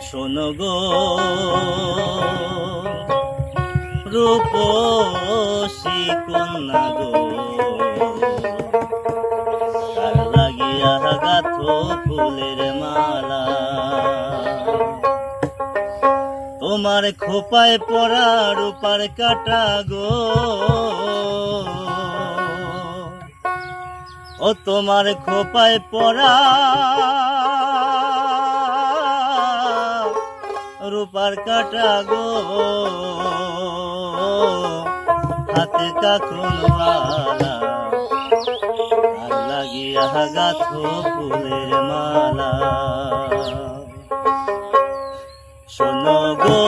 শোনো গো রূপসী কন্যা গো, কার লাগিয়া গাথো ফুলের মালা। তোমার খোপায় পরা রূপার কাটা গো, ও তোমার খোপায় পরা রূপার কাটা গো, হাতে কাকুন মালা, আর লাগিয়া গাথো ফুলের মালা। শোনো গো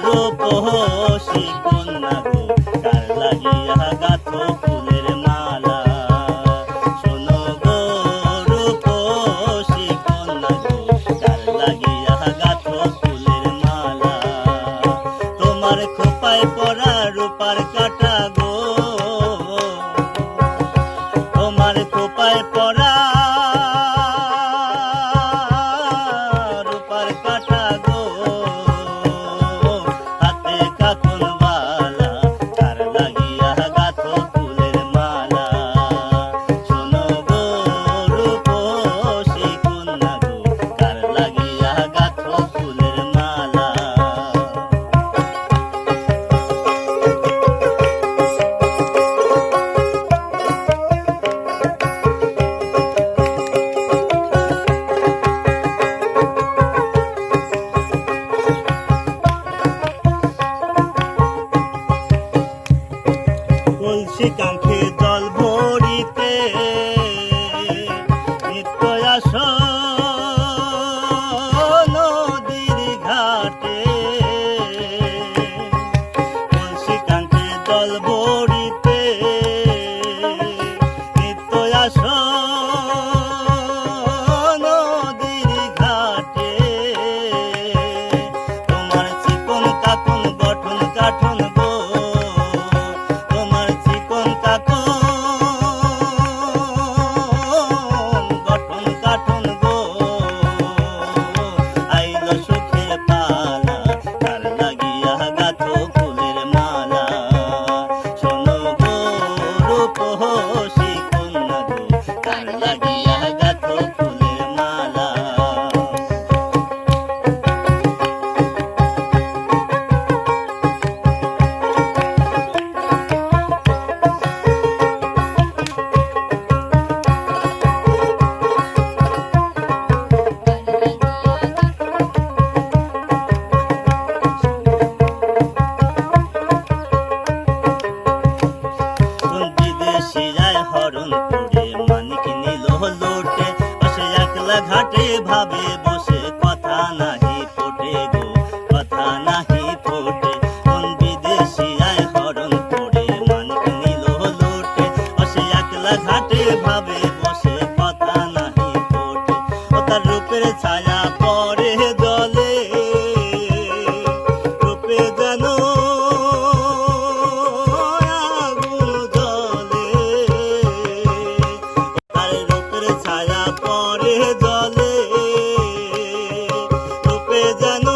রূপসী কন্যা গো, কার লাগিয়া গাথো ফুলের মালা। শোনো গো রূপসী কন্যা গো, কার লাগিয়া গাথো ফুলের মালা। তোমার খোপায় পরা রূপার কাটা গো, তোমার খোপায় পরা রূপার কাটা গো, হাতে কাকুন বালা, কার লাগিয়া গাথো ফুলের মালা। শোনো গো রূপসী কন্যা গো, কার লাগিয়া গাথো ফুলের মালা। কলসি কাঙ্ক্ষে জল ভরিতে নিত্য আসো নদীর ঘাটে। কলসি কাঙ্ক্ষে জল ভরিতে নিত্য আসো নদীর ঘাটে। তোমার চিকন কাকুন গঠন কাঠন গো, গঠন কাঠন গো, আইলো সুখের পালা, কার লাগিয়া গাথো ফুলের মালা। শোনো গো রূপসী কন্যা গো, কার লাগিয়া গাথো ফুলের মালা। বিদেশিরায় হরণ করে মানিক নিল লোটে, বসে একলা ঘাটে ভাবে বসে কথা নাহি ফোটে গো, কথা নাহি ফোটে। কোন বিদেশিরায় হরণ করে মানিক নিল লোটে, বসে একলা ঘাটে ভাবে বসে কথা নাহি ফোটে। ও তার রূপের ছায়া পরে জলে, রূপে যেন ছায়া পরে জলে, রূপে যেন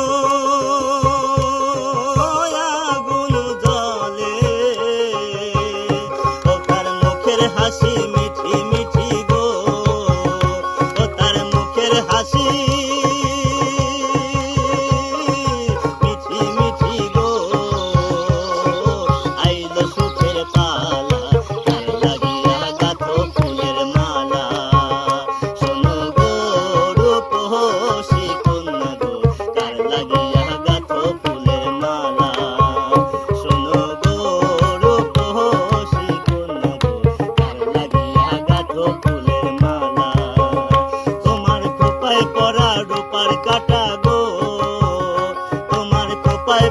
আগুন জলে। ও তার মুখের হাসি মিঠি মিঠি গো, ও তার মুখের হাসি মিঠি মিঠি গো, আইলো সুখের পালা, কার লাগিয়া গাথো ফুলের মালা। শোনো গো রূপসী কন্যা গো, কার লাগিয়া গাথো ফুলের মালা। শোনো গো রূপসী কন্যা গো, কার লাগিয়া গাথো ফুলের মালা। তোমার খোপায় পরা রূপার কাটা গো, তোমার খোপায়